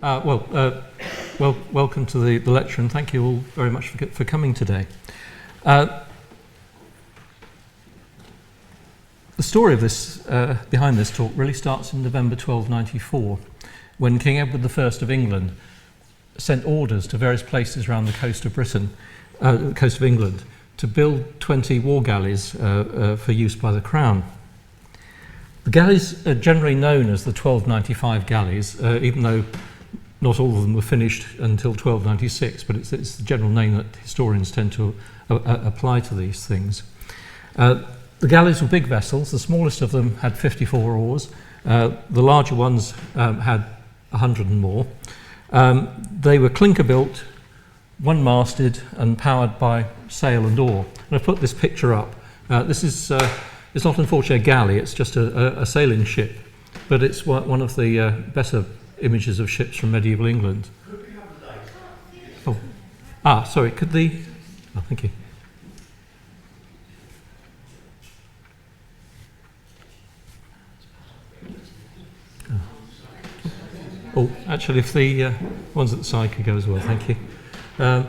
Welcome to the lecture, and thank you all very much for coming today. The story of this, behind this talk, really starts in November 1294, when King Edward I of England sent orders to various places around the coast of Britain, the coast of England, to build 20 war galleys for use by the Crown. The galleys are generally known as the 1295 galleys, even though not all of them were finished until 1296, but it's the general name that historians tend to apply to these things. The galleys were big vessels. The smallest of them had 54 oars. The larger ones had 100 and more. They were clinker built, one-masted and powered by sail and oar. And I've put this picture up. This is it's not unfortunately a galley, it's just a sailing ship, but it's one of the better images of ships from medieval England. Sorry, could the... Oh, thank you. Oh, actually, if the ones at the side could go as well, thank you. That's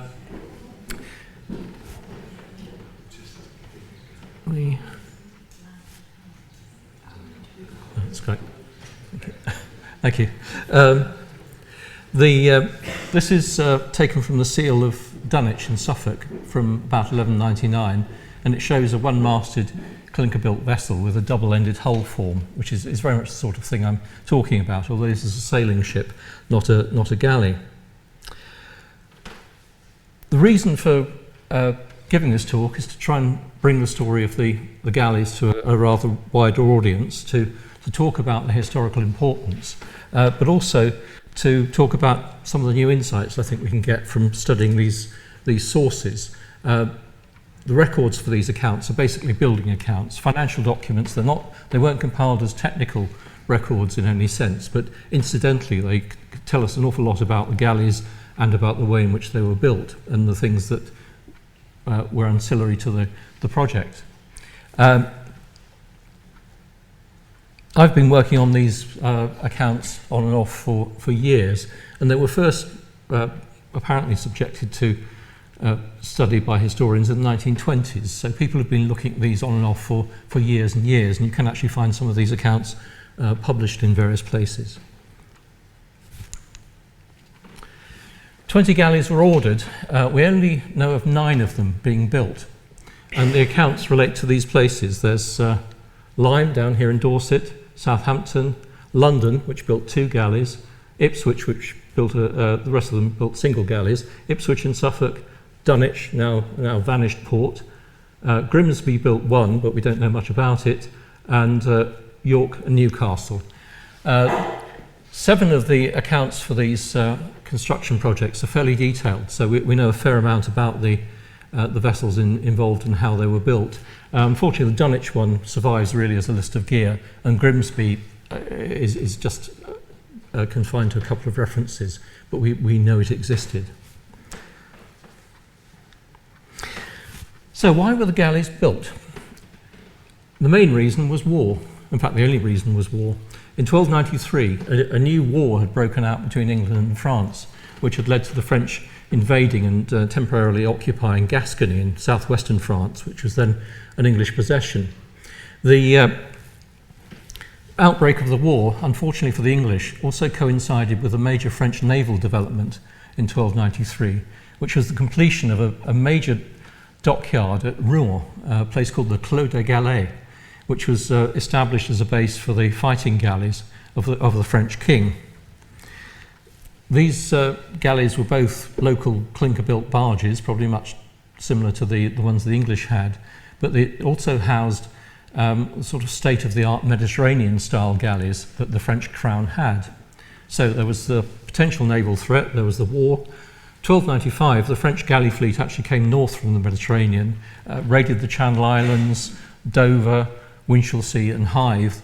great. Thank you. This is taken from the seal of Dunwich in Suffolk from about 1199, and it shows a one-masted clinker-built vessel with a double-ended hull form, which is very much the sort of thing I'm talking about, although this is a sailing ship, not a galley. The reason for giving this talk is to try and bring the story of the galleys to a rather wider audience, to talk about the historical importance, but also to talk about some of the new insights I think we can get from studying these sources. The records for these accounts are basically building accounts, financial documents. They weren't compiled as technical records in any sense, but incidentally they tell us an awful lot about the galleys and about the way in which they were built and the things that were ancillary to the project. I've been working on these accounts on and off for years, and they were first apparently subjected to study by historians in the 1920s. So people have been looking at these on and off for years and years, and you can actually find some of these accounts published in various places. 20 galleys were ordered. We only know of 9 of them being built, and the accounts relate to these places. There's Lyme down here in Dorset, Southampton, London, which built 2 galleys, Ipswich, which built the rest of them built single galleys, Ipswich in Suffolk, Dunwich, now vanished port, Grimsby built 1, but we don't know much about it, and York and Newcastle. 7 of the accounts for these construction projects are fairly detailed, so we know a fair amount about the vessels involved and how they were built. Unfortunately, the Dunwich one survives really as a list of gear, and Grimsby is just confined to a couple of references, but we know it existed. So why were the galleys built? The main reason was war. In fact, the only reason was war. In 1293, a new war had broken out between England and France, which had led to the French invading and temporarily occupying Gascony in southwestern France, which was then an English possession. The outbreak of the war, unfortunately for the English, also coincided with a major French naval development in 1293, which was the completion of a major dockyard at Rouen, a place called the Clos des Galets, which was established as a base for the fighting galleys of the French king. These galleys were both local clinker-built barges, probably much similar to the ones the English had, but they also housed sort of state-of-the-art Mediterranean-style galleys that the French crown had. So there was the potential naval threat, there was the war. 1295, the French galley fleet actually came north from the Mediterranean, raided the Channel Islands, Dover, Winchelsea and Hythe,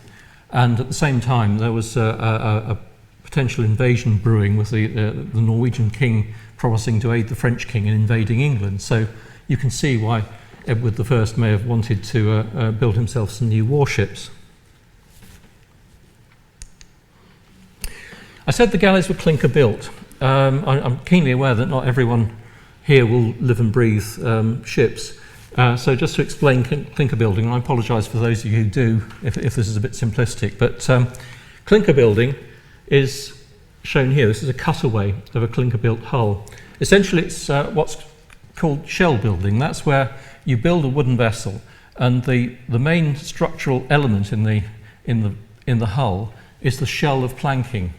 and at the same time there was a potential invasion brewing with the Norwegian king promising to aid the French king in invading England. So you can see why Edward I may have wanted to build himself some new warships. I said the galleys were clinker built. I'm keenly aware that not everyone here will live and breathe ships. So just to explain clinker building, and I apologise for those of you who do, if this is a bit simplistic, but clinker building is shown here. This is a cutaway of a clinker-built hull. Essentially, it's what's called shell building. That's where you build a wooden vessel, and the main structural element in the hull is the shell of planking,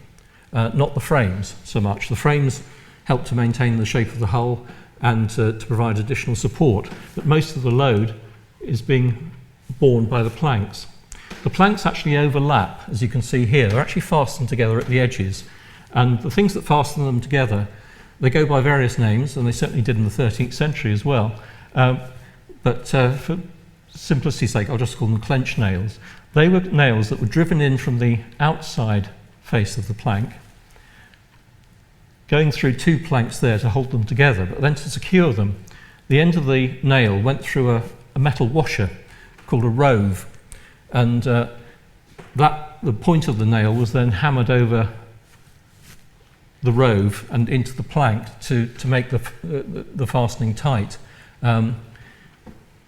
not the frames so much. The frames help to maintain the shape of the hull and to provide additional support, but most of the load is being borne by the planks. The planks actually overlap, as you can see here. They're actually fastened together at the edges, and the things that fasten them together, they go by various names, and they certainly did in the 13th century as well. But for simplicity's sake, I'll just call them clench nails. They were nails that were driven in from the outside face of the plank, going through two planks there to hold them together, but then to secure them, the end of the nail went through a metal washer called a rove, and the point of the nail was then hammered over the rove and into the plank to make the fastening tight.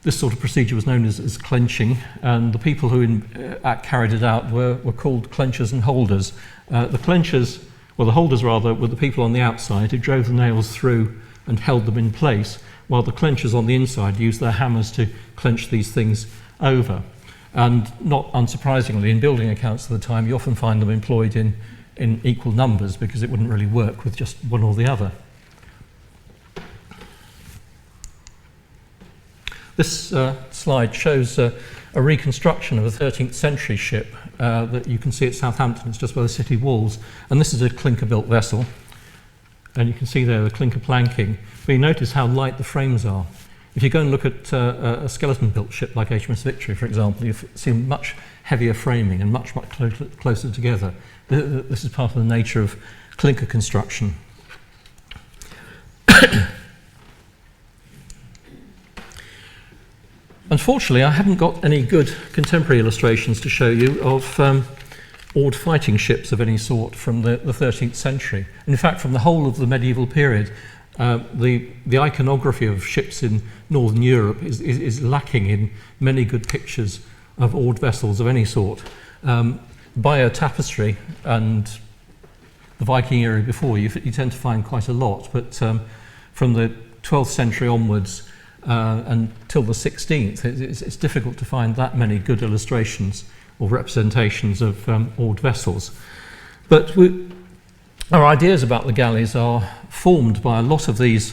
This sort of procedure was known as clenching, and the people who carried it out were called clenchers and holders. The clenchers, well, the holders rather, were the people on the outside who drove the nails through and held them in place, while the clenchers on the inside used their hammers to clench these things over. And not unsurprisingly, in building accounts of the time, you often find them employed in equal numbers, because it wouldn't really work with just one or the other. This slide shows a reconstruction of a 13th century ship that you can see at Southampton. It's just by the city walls, and this is a clinker-built vessel, and you can see there the clinker planking, but you notice how light the frames are. If you go and look at a skeleton-built ship like HMS Victory, for example, you see much heavier framing and much closer together. This is part of the nature of clinker construction. Unfortunately, I haven't got any good contemporary illustrations to show you of oared fighting ships of any sort from the 13th century. And in fact, from the whole of the medieval period, the iconography of ships in Northern Europe is lacking in many good pictures of oared vessels of any sort. Bayeux tapestry and the Viking era before, you tend to find quite a lot, but from the 12th century onwards until the 16th, it's difficult to find that many good illustrations or representations of oared vessels. But our ideas about the galleys are formed by a lot of these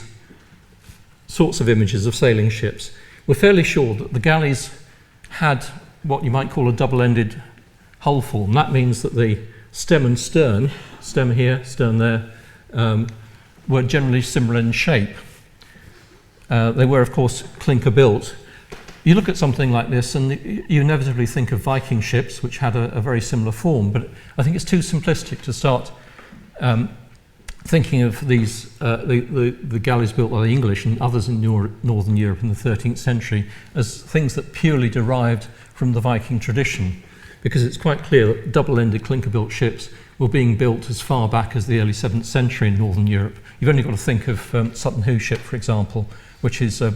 sorts of images of sailing ships. We're fairly sure that the galleys had what you might call a double-ended hull form. That means that the stem and stern, stem here, stern there, were generally similar in shape. They were, of course, clinker built. You look at something like this and you inevitably think of Viking ships, which had a very similar form, but I think it's too simplistic to start thinking of these, the galleys built by the English and others in Northern Europe in the 13th century as things that purely derived from the Viking tradition, because it's quite clear that double-ended clinker-built ships were being built as far back as the early 7th century in Northern Europe. You've only got to think of Sutton Hoo ship, for example, which is a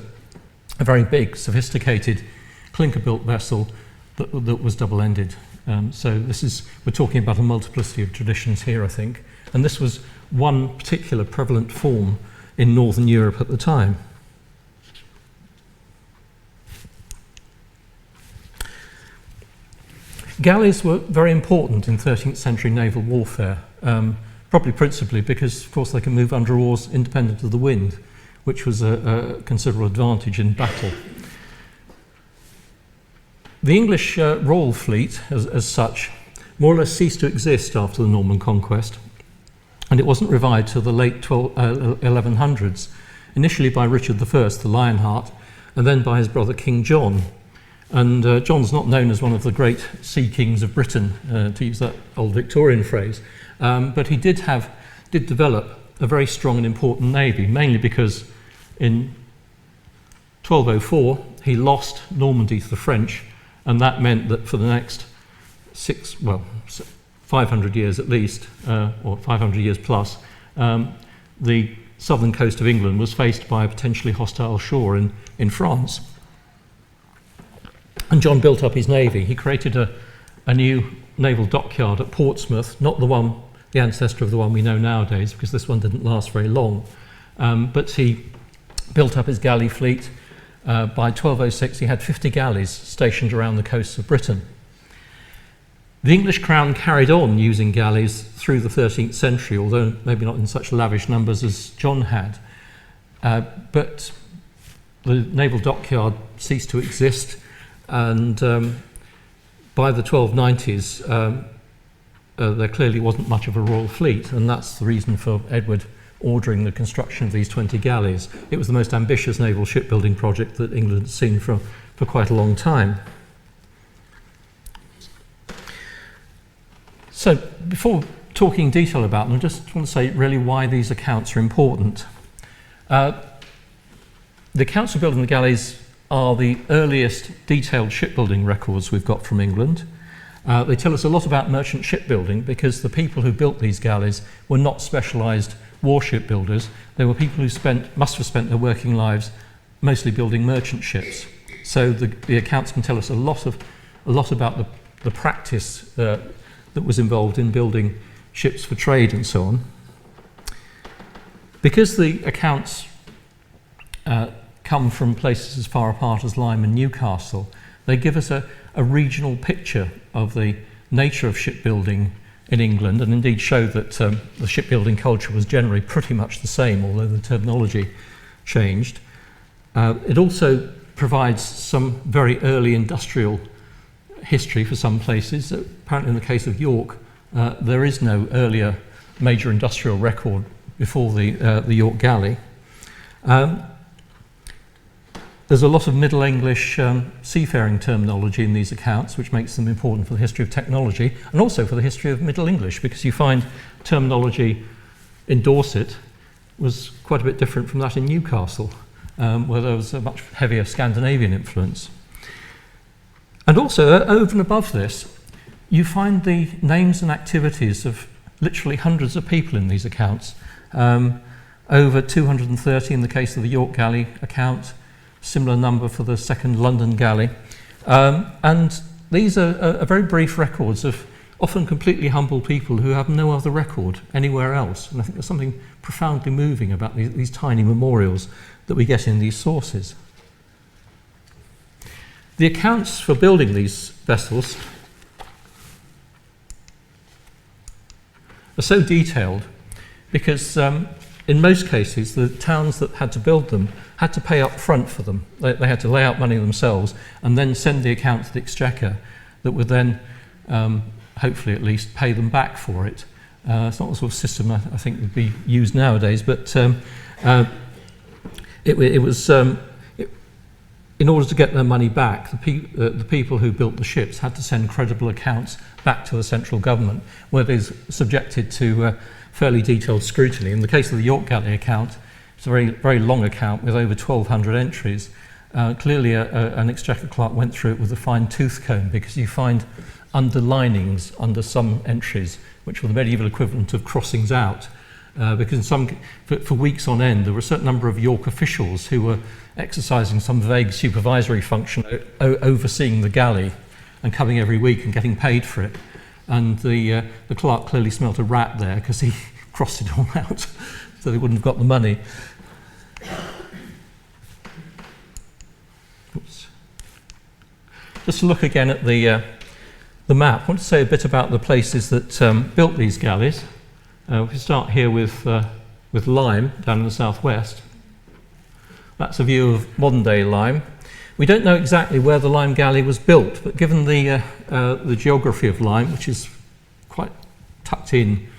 very big, sophisticated clinker-built vessel that was double-ended. So we're talking about a multiplicity of traditions here, I think. And this was one particular prevalent form in Northern Europe at the time. Galleys were very important in 13th century naval warfare, probably principally because, of course, they can move under oars independent of the wind, which was a considerable advantage in battle. The English Royal Fleet, as such, more or less ceased to exist after the Norman conquest, and it wasn't revived till the late 1100s, initially by Richard I, the Lionheart, and then by his brother King John. And John's not known as one of the great sea kings of Britain, to use that old Victorian phrase, but he did develop a very strong and important navy, mainly because in 1204 he lost Normandy to the French, and that meant that for the next 500 years at least, or 500 years plus, the southern coast of England was faced by a potentially hostile shore in France. And John built up his navy. He created a new naval dockyard at Portsmouth, not the ancestor of the one we know nowadays, because this one didn't last very long. But he built up his galley fleet. By 1206, he had 50 galleys stationed around the coasts of Britain. The English crown carried on using galleys through the 13th century, although maybe not in such lavish numbers as John had. But the naval dockyard ceased to exist, and by the 1290s, there clearly wasn't much of a royal fleet, and that's the reason for Edward ordering the construction of these 20 galleys. It was the most ambitious naval shipbuilding project that England had seen for quite a long time. So before talking in detail about them, I just want to say really why these accounts are important. The accounts of building the galleys are the earliest detailed shipbuilding records we've got from England. They tell us a lot about merchant shipbuilding because the people who built these galleys were not specialised warship builders. They were people who must have spent their working lives mostly building merchant ships. So the accounts can tell us a lot about the practice that was involved in building ships for trade and so on. Because the accounts come from places as far apart as Lyme and Newcastle, they give us a regional picture of the nature of shipbuilding in England, and indeed show that the shipbuilding culture was generally pretty much the same, although the terminology changed. It also provides some very early industrial history for some places. Apparently in the case of York, there is no earlier major industrial record before the York Galley. There's a lot of Middle English seafaring terminology in these accounts, which makes them important for the history of technology and also for the history of Middle English, because you find terminology in Dorset was quite a bit different from that in Newcastle, where there was a much heavier Scandinavian influence. And also, over and above this, you find the names and activities of literally hundreds of people in these accounts. Over 230 in the case of the York Galley account, similar number for the second London Galley. And these are very brief records of often completely humble people who have no other record anywhere else. And I think there's something profoundly moving about these tiny memorials that we get in these sources. The accounts for building these vessels are so detailed because in most cases, the towns that had to build them had to pay up front for them. They had to lay out money themselves and then send the account to the Exchequer that would then, hopefully at least, pay them back for it. It's not the sort of system I think would be used nowadays, but it was, in order to get their money back, the people who built the ships had to send credible accounts back to the central government, where they're subjected to fairly detailed scrutiny. In the case of the York Galley account, it's a very, very long account with over 1,200 entries. Clearly, an Exchequer clerk went through it with a fine-tooth comb, because you find underlinings under some entries, which were the medieval equivalent of crossings out. Because for weeks on end, there were a certain number of York officials who were exercising some vague supervisory function, overseeing the galley and coming every week and getting paid for it. And the clerk clearly smelt a rat there because he crossed it all out, so they wouldn't have got the money. Oops. Just to look again at the map, I want to say a bit about the places that built these galleys. We start here with Lyme down in the southwest. That's a view of modern-day Lyme. We don't know exactly where the Lyme Galley was built, but given the geography of Lyme, which is quite tucked in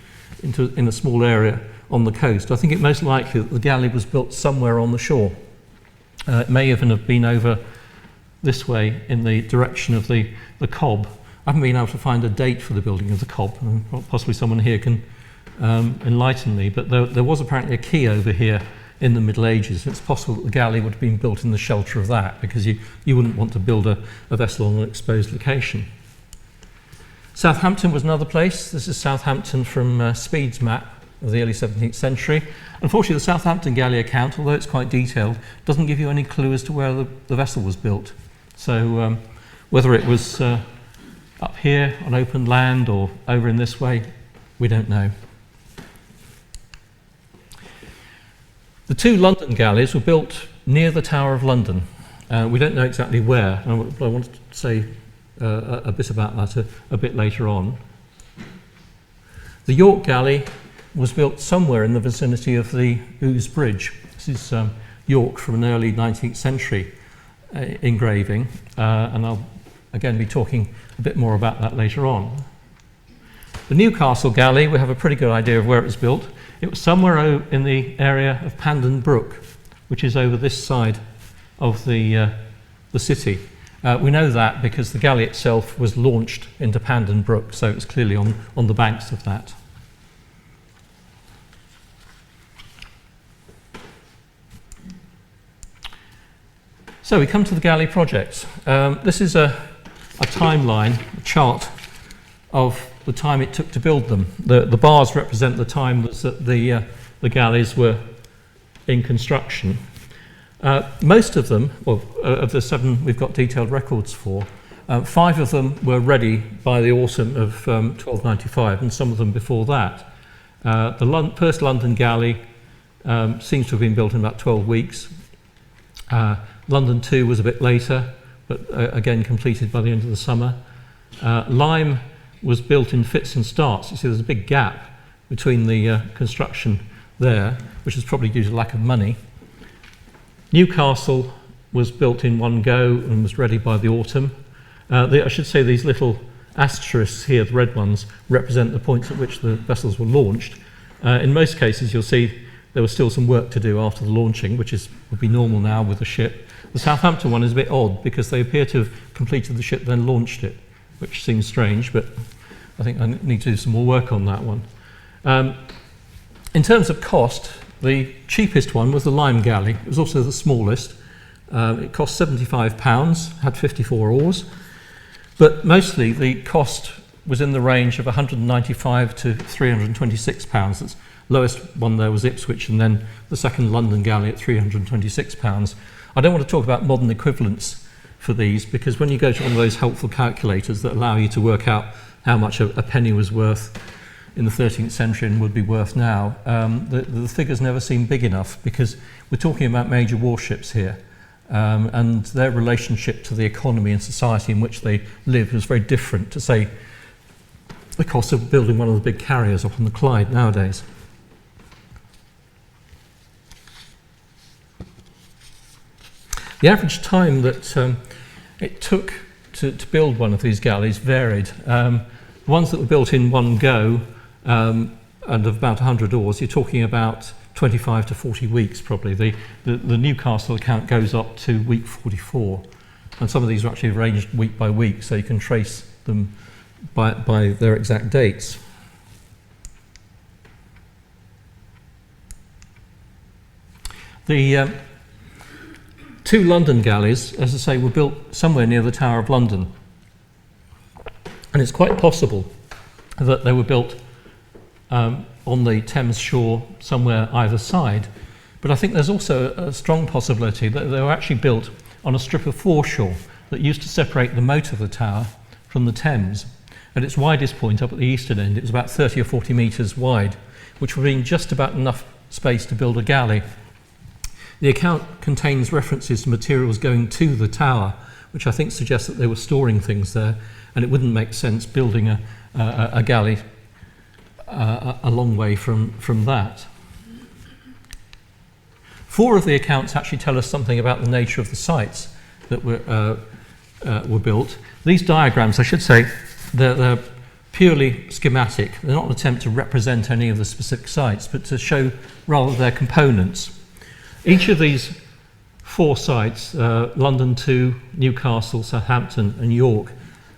a small area on the coast, I think it most likely that the galley was built somewhere on the shore. It may even have been over this way in the direction of the Cobb. I haven't been able to find a date for the building of the Cobb, and possibly someone here can enlighten me, but there was apparently a quay over here in the Middle Ages. It's possible that the galley would have been built in the shelter of that, because you wouldn't want to build a vessel on an exposed location. Southampton was another place. This is Southampton from Speed's map of the early 17th century. Unfortunately, the Southampton galley account, although it's quite detailed, doesn't give you any clue as to where the vessel was built. So whether it was up here on open land or over in this way, we don't know. The two London galleys were built near the Tower of London. We don't know exactly where, and I want to say a bit about that a bit later on. The York galley was built somewhere in the vicinity of the Ouse Bridge. This is York from an early 19th century engraving, and I'll again be talking a bit more about that later on. The Newcastle galley, we have a pretty good idea of where it was built. It was somewhere in the area of Pandon Brook, which is over this side of the city. We know that because the galley itself was launched into Pandon Brook, so it's clearly on the banks of that. So we come to the galley projects. This is a timeline, a chart of the time it took to build them. The bars represent the time that the galleys were in construction. Most of them, well, of the 7 we've got detailed records for, 5 of them were ready by the autumn of 1295, and some of them before that. The first London galley seems to have been built in about 12 weeks. London 2 was a bit later, but again completed by the end of the summer. Lyme was built in fits and starts. You see there's a big gap between the construction there, which is probably due to lack of money. Newcastle was built in one go and was ready by the autumn. I should say these little asterisks here, the red ones, represent the points at which the vessels were launched. In most cases you'll see there was still some work to do after the launching, which would be normal now with a ship. The Southampton one is a bit odd because they appear to have completed the ship then launched it, which seems strange, but I think I need to do some more work on that one. In terms of cost, the cheapest one was the Lyme galley. It was also the smallest. It cost £75, had 54 oars, but mostly the cost was in the range of £195 to £326. The lowest one there was Ipswich, and then the second London galley at £326. I don't want to talk about modern equivalents for these, because when you go to one of those helpful calculators that allow you to work out how much a penny was worth in the 13th century and would be worth now, the figures never seem big enough, because we're talking about major warships here, and their relationship to the economy and society in which they lived was very different to, say, the cost of building one of the big carriers up on the Clyde nowadays. The average time that it took to build one of these galleys varied. The ones that were built in one go and of about 100 oars, you're talking about 25 to 40 weeks probably. The Newcastle account goes up to week 44, and some of these are actually arranged week by week, so you can trace them by their exact dates. The 2 London galleys, as I say, were built somewhere near the Tower of London, and it's quite possible that they were built on the Thames shore somewhere either side, but I think there's also a strong possibility that they were actually built on a strip of foreshore that used to separate the moat of the tower from the Thames. At its widest point up at the eastern end, it was about 30 or 40 metres wide, which would have been just about enough space to build a galley. The account contains references to materials going to the tower, which I think suggests that they were storing things there, and it wouldn't make sense building a galley a long way from that. 4 of the accounts actually tell us something about the nature of the sites that were built. These diagrams, I should say, they're purely schematic. They're not an attempt to represent any of the specific sites, but to show rather their components. Each of these 4 sites, London 2, Newcastle, Southampton and York,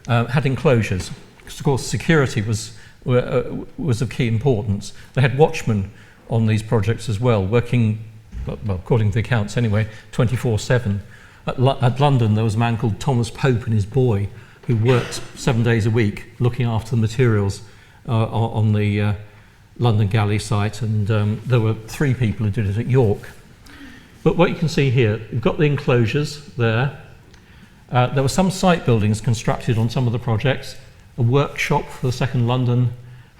had enclosures. Because of course security was of key importance. They had watchmen on these projects as well, working, well, according to the accounts anyway, 24/7. At London there was a man called Thomas Pope and his boy, who worked 7 days a week looking after the materials on the London Galley site, and there were 3 people who did it at York. But what you can see here, you've got the enclosures there. There were some site buildings constructed on some of the projects, a workshop for the Second London,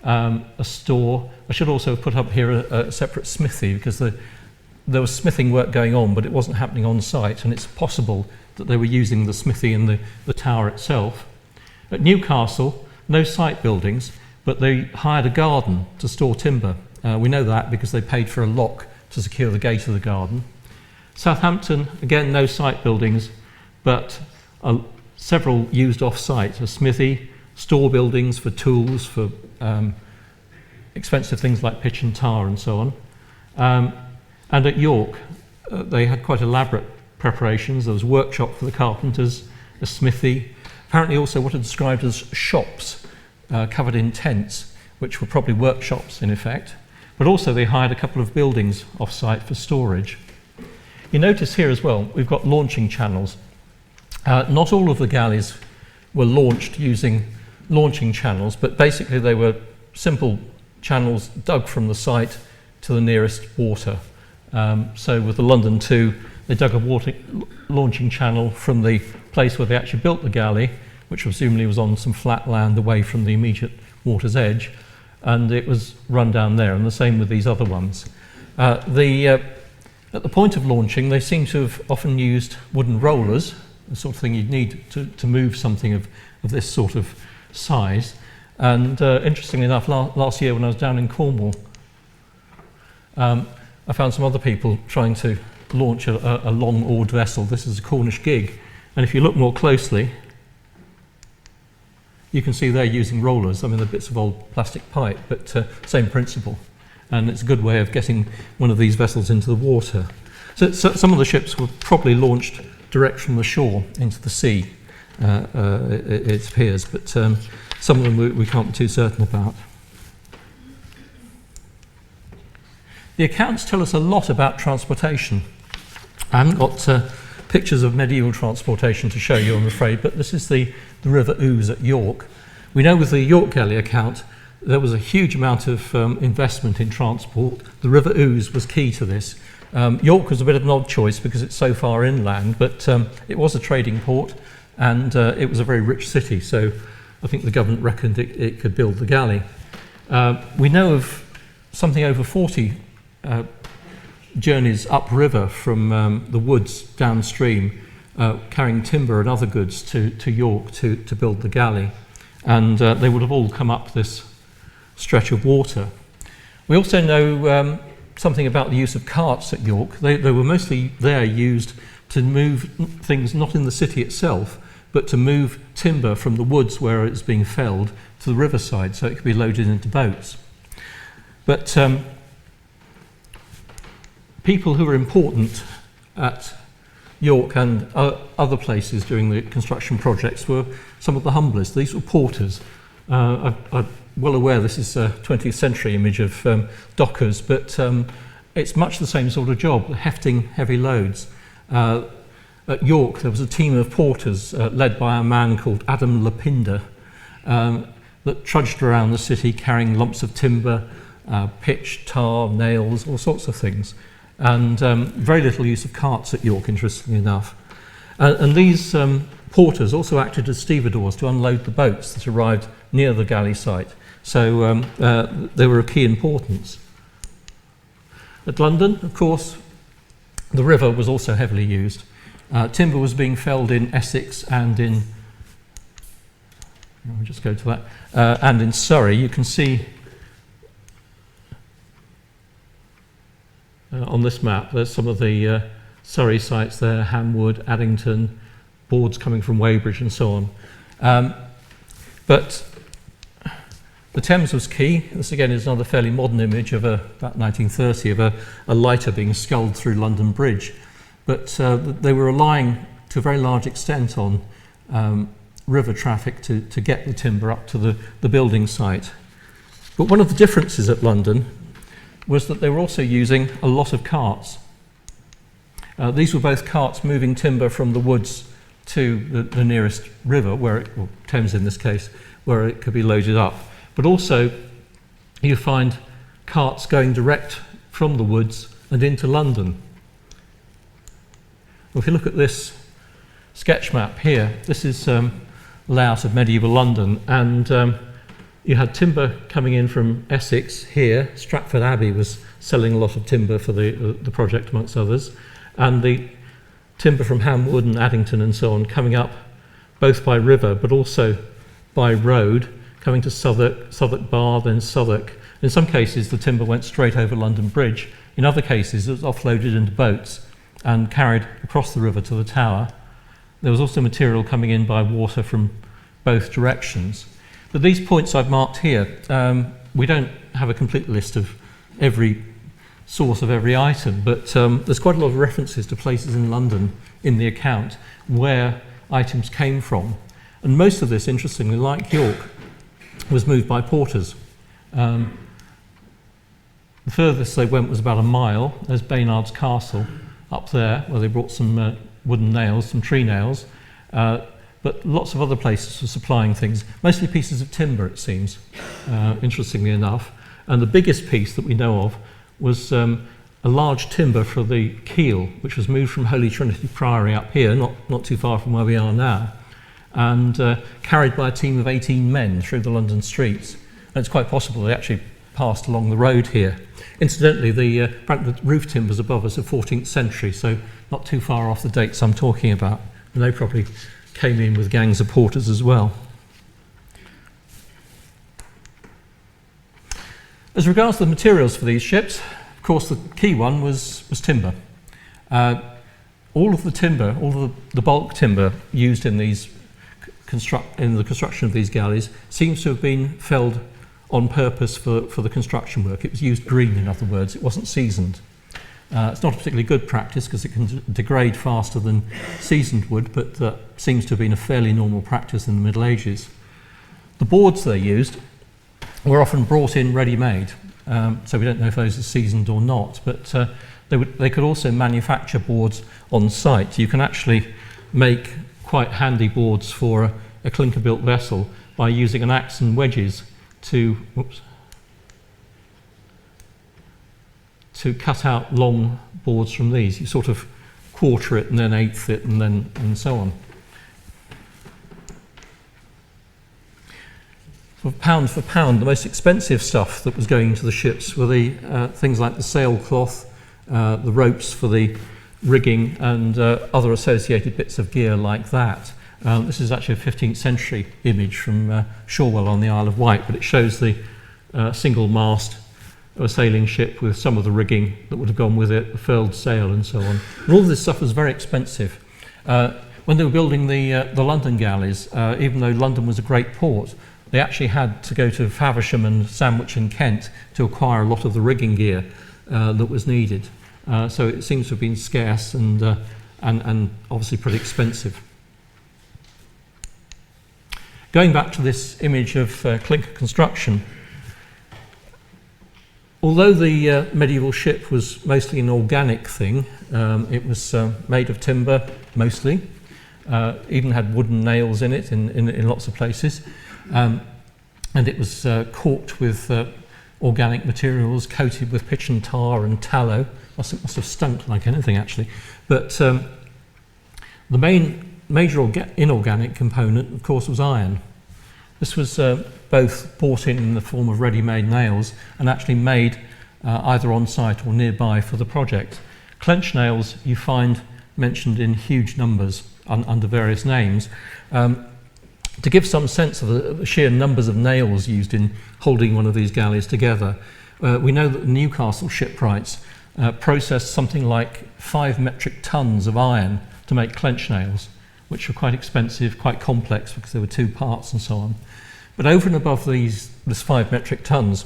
a store. I should also have put up here a separate smithy, because there was smithing work going on, but it wasn't happening on site, and it's possible that they were using the smithy in the tower itself. At Newcastle, no site buildings, but they hired a garden to store timber. We know that because they paid for a lock to secure the gate of the garden. Southampton, again, no site buildings, but several used off-site, a smithy, store buildings for tools, for expensive things like pitch and tar and so on. And at York, they had quite elaborate preparations. There was a workshop for the carpenters, a smithy, apparently also what are described as shops covered in tents, which were probably workshops in effect. But also they hired a couple of buildings off-site for storage. You notice here as well, we've got launching channels. Not all of the galleys were launched using launching channels, but basically they were simple channels dug from the site to the nearest water. So with the London 2, they dug a launching channel from the place where they actually built the galley, which presumably was on some flat land away from the immediate water's edge, and it was run down there, and the same with these other ones. At the point of launching, they seem to have often used wooden rollers, the sort of thing you'd need to move something of this sort of size. And interestingly enough, last year when I was down in Cornwall, I found some other people trying to launch a long-oared vessel. This is a Cornish gig, and if you look more closely, you can see they're using rollers. I mean, they're bits of old plastic pipe, but same principle. And it's a good way of getting one of these vessels into the water. So some of the ships were probably launched direct from the shore into the sea, it appears, but some of them we can't be too certain about. The accounts tell us a lot about transportation. I haven't got pictures of medieval transportation to show you, I'm afraid, but this is the River Ouse at York. We know with the York Galley account, there was a huge amount of investment in transport. The River Ouse was key to this. York was a bit of an odd choice because it's so far inland, but it was a trading port, and it was a very rich city, so I think the government reckoned it could build the galley. We know of something over 40 journeys upriver from the woods downstream, carrying timber and other goods to York to build the galley, and they would have all come up this stretch of water. We also know something about the use of carts at York. They were mostly there used to move things not in the city itself, but to move timber from the woods where it's being felled to the riverside so it could be loaded into boats. But people who were important at York and other places during the construction projects were some of the humblest. These were porters. I'm well aware this is a 20th century image of dockers, but it's much the same sort of job, hefting heavy loads. At York there was a team of porters led by a man called Adam Lapinder that trudged around the city carrying lumps of timber, pitch, tar, nails, all sorts of things. And very little use of carts at York, interestingly enough. And these porters also acted as stevedores to unload the boats that arrived near the galley site. So they were of key importance. At London, of course, the river was also heavily used. Timber was being felled in Essex and in, I'll just go to that, and in Surrey. You can see on this map, there's some of the Surrey sites there, Hamwood, Addington, boards coming from Weybridge and so on. But the Thames was key. This again is another fairly modern image of about 1930 of a lighter being sculled through London Bridge. But they were relying to a very large extent on river traffic to get the timber up to the building site. But one of the differences at London was that they were also using a lot of carts. These were both carts moving timber from the woods to the nearest river, or Thames in this case, where it could be loaded up. But also you find carts going direct from the woods and into London. Well, if you look at this sketch map here, this is layout of medieval London, and you had timber coming in from Essex here. Stratford Abbey was selling a lot of timber for the project, amongst others, and the timber from Ham Wood and Addington and so on coming up both by river but also by road, coming to Southwark Bar, then Southwark. In some cases the timber went straight over London Bridge. In other cases it was offloaded into boats and carried across the river to the Tower. There was also material coming in by water from both directions. But these points I've marked here, we don't have a complete list of every source of every item, but there's quite a lot of references to places in London in the account where items came from. And most of this, interestingly, like York, was moved by porters. The furthest they went was about a mile. There's Baynard's Castle up there, where they brought some wooden nails, some tree nails, but lots of other places for supplying things, mostly pieces of timber, it seems, interestingly enough. And the biggest piece that we know of was a large timber for the keel, which was moved from Holy Trinity Priory up here, not too far from where we are now, and carried by a team of 18 men through the London streets. And it's quite possible they actually passed along the road here. Incidentally, the roof timbers above us are 14th century, so not too far off the dates I'm talking about. And they probably came in with gangs of porters as well. As regards to the materials for these ships, of course the key one was timber. All of the timber, all of the bulk timber used in the construction of these galleys seems to have been felled on purpose for the construction work. It was used green, in other words. It wasn't seasoned. It's not a particularly good practice because it can degrade faster than seasoned wood, but that seems to have been a fairly normal practice in the Middle Ages. The boards they used were often brought in ready-made, so we don't know if those are seasoned or not, but they could also manufacture boards on site. You can actually make quite handy boards for a clinker-built vessel by using an axe and wedges to cut out long boards from these. You sort of quarter it and then eighth it and so on. For pound, the most expensive stuff that was going into the ships were the things like the sailcloth, the ropes for the rigging, and other associated bits of gear like that. This is actually a 15th century image from Shorewell on the Isle of Wight, but it shows the single mast of a sailing ship with some of the rigging that would have gone with it, the furled sail and so on. And all of this stuff was very expensive. When they were building the London galleys, even though London was a great port, they actually had to go to Faversham and Sandwich and Kent to acquire a lot of the rigging gear that was needed. So it seems to have been scarce and obviously pretty expensive. Going back to this image of clinker construction, although the medieval ship was mostly an organic thing, it was made of timber mostly, even had wooden nails in it in lots of places. And it was caulked with organic materials, coated with pitch and tar and tallow. Must have stunk like anything, actually. But the major inorganic component, of course, was iron. This was both bought in the form of ready-made nails and actually made either on site or nearby for the project. Clench nails you find mentioned in huge numbers under various names. To give some sense of the sheer numbers of nails used in holding one of these galleys together, we know that the Newcastle Shipwrights processed something like 5 metric tons of iron to make clench nails, which were quite expensive, quite complex because there were 2 parts and so on. But over and above this 5 metric tons,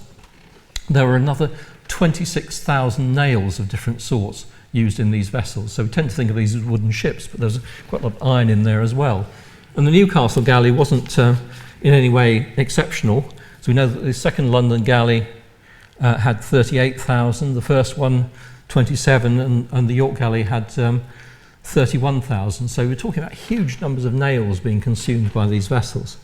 there were another 26,000 nails of different sorts used in these vessels. So we tend to think of these as wooden ships, but there's quite a lot of iron in there as well. And the Newcastle galley wasn't in any way exceptional. So we know that the second London galley had 38,000, the first one 27, and the York galley had 31,000. So we're talking about huge numbers of nails being consumed by these vessels.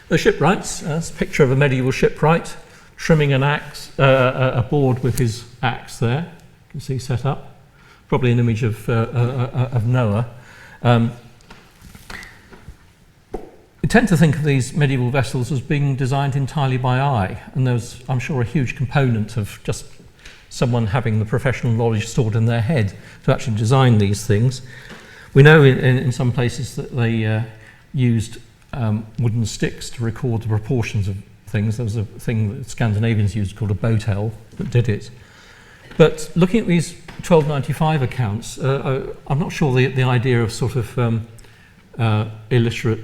The shipwrights, that's a picture of a medieval shipwright trimming an axe, a board with his axe there. You can see set up. Probably an image of Noah. We tend to think of these medieval vessels as being designed entirely by eye, and there's, I'm sure, a huge component of just someone having the professional knowledge stored in their head to actually design these things. We know in some places that they used wooden sticks to record the proportions of things. There was a thing that Scandinavians used called a boatel that did it. But looking at these 1295 accounts, I'm not sure the idea of sort of illiterate,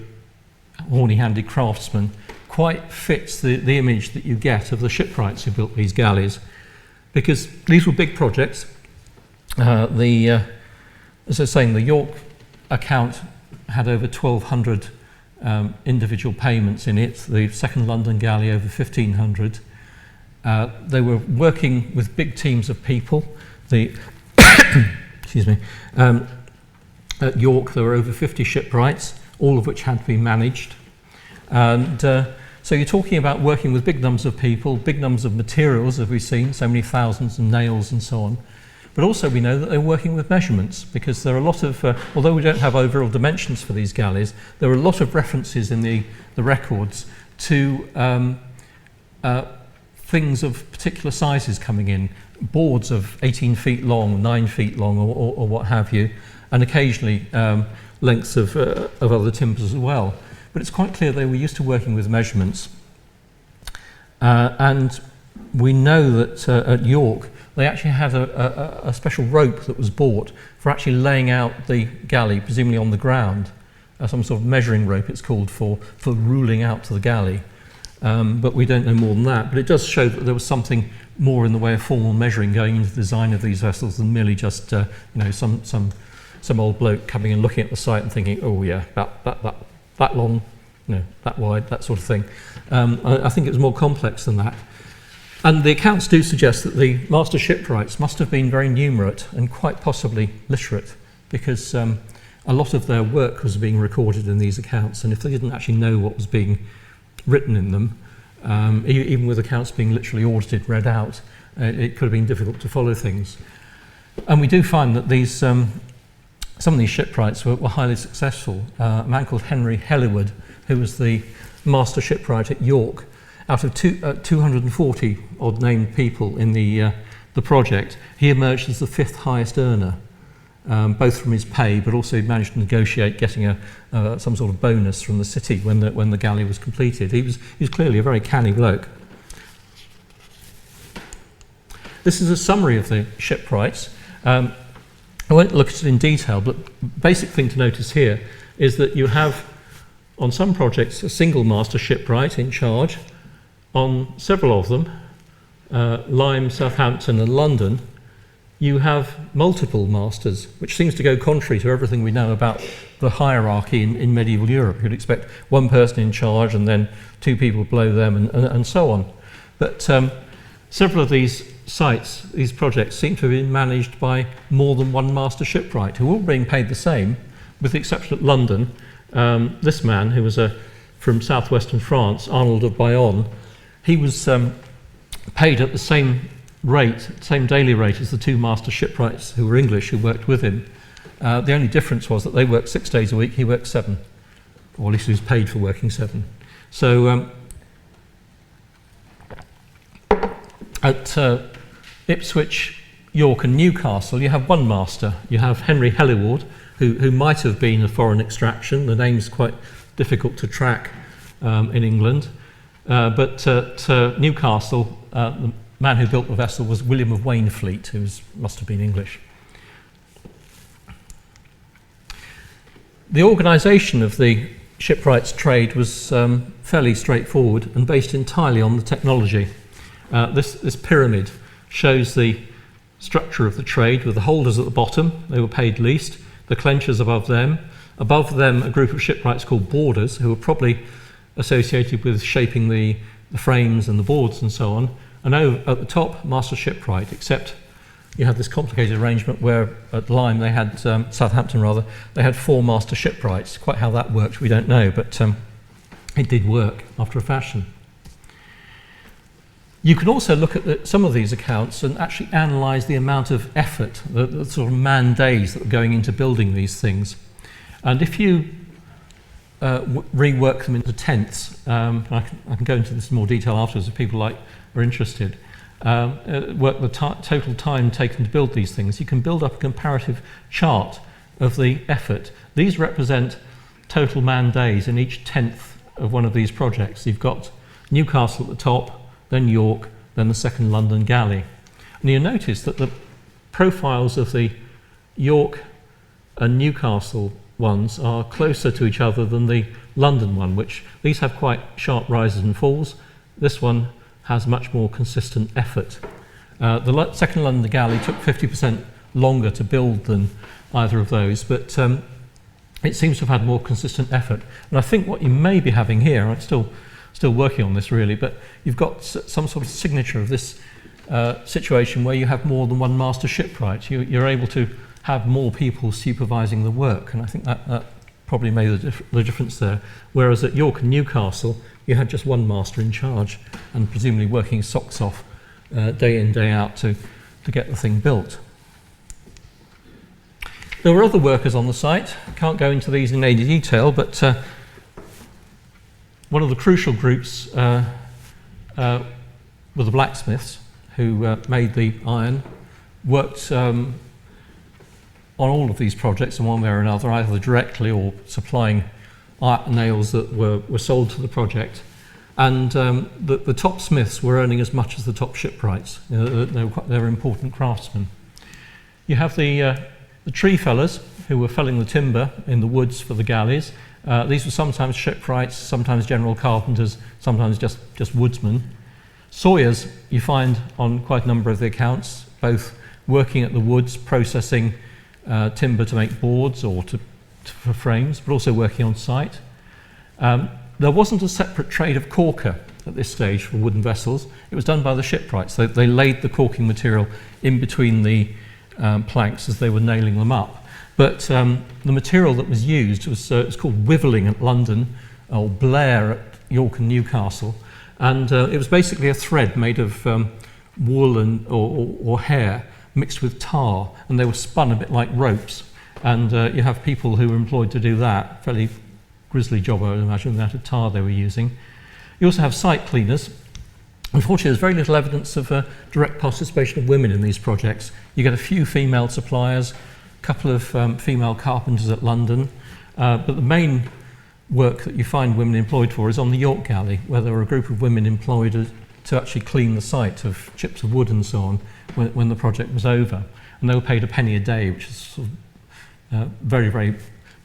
horny-handed craftsmen quite fits the image that you get of the shipwrights who built these galleys, because these were big projects. As I was saying, the York account had over 1,200 individual payments in it, the second London galley over 1,500. They were working with big teams of people. Excuse me. At York, there were over 50 shipwrights, all of which had to be managed. And so you're talking about working with big numbers of people, big numbers of materials, as we've seen, so many thousands of nails and so on. But also we know that they're working with measurements, because there are a lot of, although we don't have overall dimensions for these galleys, there are a lot of references in the records to things of particular sizes coming in, boards of 18 feet long, 9 feet long, or what have you, and occasionally lengths of other timbers as well. But it's quite clear they were used to working with measurements. And we know that at York, they actually had a special rope that was bought for actually laying out the galley, presumably on the ground. Some sort of measuring rope, it's called, for ruling out to the galley. But we don't know more than that. But it does show that there was something more in the way of formal measuring going into the design of these vessels than merely just some old bloke coming and looking at the site and thinking, oh yeah, that long, that wide, that sort of thing. I think it was more complex than that. And the accounts do suggest that the master shipwrights must have been very numerate and quite possibly literate, because a lot of their work was being recorded in these accounts, and if they didn't actually know what was being written in them, even with accounts being literally audited, read out, it could have been difficult to follow things. And we do find that these some of these shipwrights were highly successful. A man called Henry Hellywood, who was the master shipwright at York, out of 240 odd named people in the project, he emerged as the 5th highest earner, both from his pay, but also he managed to negotiate getting some sort of bonus from the city when the galley was completed. He was clearly a very canny bloke. This is a summary of the shipwrights. I won't look at it in detail, but basic thing to notice here is that you have, on some projects, a single master shipwright in charge. On several of them, Lyme, Southampton and London, you have multiple masters, which seems to go contrary to everything we know about the hierarchy in medieval Europe. You'd expect one person in charge and then 2 people below them and so on. But several of these sites, these projects, seem to have been managed by more than one master shipwright, who were all being paid the same, with the exception of London. This man, who was from southwestern France, Arnold of Bayonne, he was paid at the same rate, same daily rate as the 2 master shipwrights who were English, who worked with him. The only difference was that they worked 6 days a week, he worked 7, or at least he was paid for working 7. So at Ipswich, York and Newcastle, you have one master. You have Henry Hellywood, who might have been of foreign extraction. The name's quite difficult to track in England. But at Newcastle, the man who built the vessel was William of Waynfleet, who must have been English. The organisation of the shipwrights trade was fairly straightforward and based entirely on the technology. This pyramid shows the structure of the trade, with the holders at the bottom, they were paid least, the clenchers above them a group of shipwrights called boarders, who were probably associated with shaping the frames and the boards and so on, and over at the top, master shipwright, except you had this complicated arrangement where at Lyme they had, Southampton rather, they had 4 master shipwrights. Quite how that worked we don't know, but it did work after a fashion. You can also look at some of these accounts and actually analyse the amount of effort, the sort of man days that were going into building these things. And if you rework them into tenths, I can go into this in more detail afterwards if people are interested, work the total time taken to build these things, you can build up a comparative chart of the effort. These represent total man days in each tenth of one of these projects. You've got Newcastle at the top, then York, then the second London Galley. And you notice that the profiles of the York and Newcastle ones are closer to each other than the London one, which these have quite sharp rises and falls. This one has much more consistent effort. The second London Galley took 50% longer to build than either of those, but it seems to have had more consistent effort. And I think what you may be having here, I'm still working on this really, but you've got some sort of signature of this situation where you have more than one master shipwright. You're able to have more people supervising the work, and I think that probably made the difference there. Whereas at York and Newcastle, you had just one master in charge, and presumably working socks off day in, day out to get the thing built. There were other workers on the site. I can't go into these in any detail, but one of the crucial groups were the blacksmiths, who made the iron, worked on all of these projects in one way or another, either directly or supplying nails that were sold to the project. And the top smiths were earning as much as the top shipwrights. They were important craftsmen. You have the tree fellers who were felling the timber in the woods for the galleys. These were sometimes shipwrights, sometimes general carpenters, sometimes just woodsmen. Sawyers you find on quite a number of the accounts, both working at the woods, processing timber to make boards or for frames, but also working on site. There wasn't a separate trade of corker at this stage for wooden vessels. It was done by the shipwrights. They laid the corking material in between the planks as they were nailing them up. But the material that was used was it's called wiveling at London, or Blair at York and Newcastle, and it was basically a thread made of wool or hair mixed with tar, and they were spun a bit like ropes. And you have people who were employed to do that, fairly grisly job, I would imagine, the amount of tar they were using. You also have site cleaners. Unfortunately, there's very little evidence of direct participation of women in these projects. You get a few female suppliers, a couple of female carpenters at London, but the main work that you find women employed for is on the York Galley, where there were a group of women employed to actually clean the site of chips of wood and so on when the project was over. And they were paid a penny a day, which is sort of very, very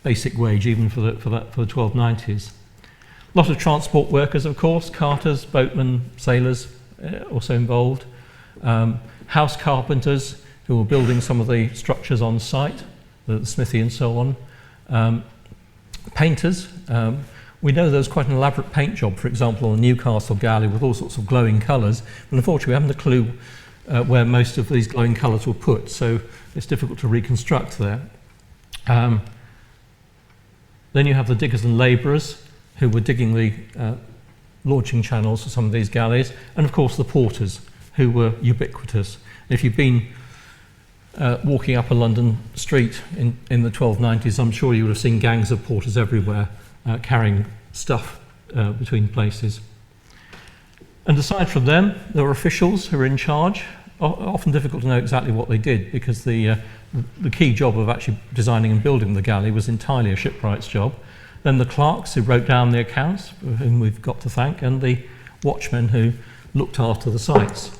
basic wage even for the 1290s. A lot of transport workers, of course, carters, boatmen, sailors also involved. House carpenters who were building some of the structures on site, the smithy and so on. Painters. We know there was quite an elaborate paint job, for example, on the Newcastle Galley with all sorts of glowing colours. But unfortunately, we haven't a clue where most of these glowing colours were put, so it's difficult to reconstruct there. Then you have the diggers and labourers who were digging the launching channels for some of these galleys, and of course the porters, who were ubiquitous. If you've been walking up a London street in the 1290s, I'm sure you would have seen gangs of porters everywhere carrying stuff between places. And aside from them, there were officials who were in charge. Often difficult to know exactly what they did, because the key job of actually designing and building the galley was entirely a shipwright's job. Then the clerks who wrote down the accounts, whom we've got to thank, and the watchmen who looked after the sites.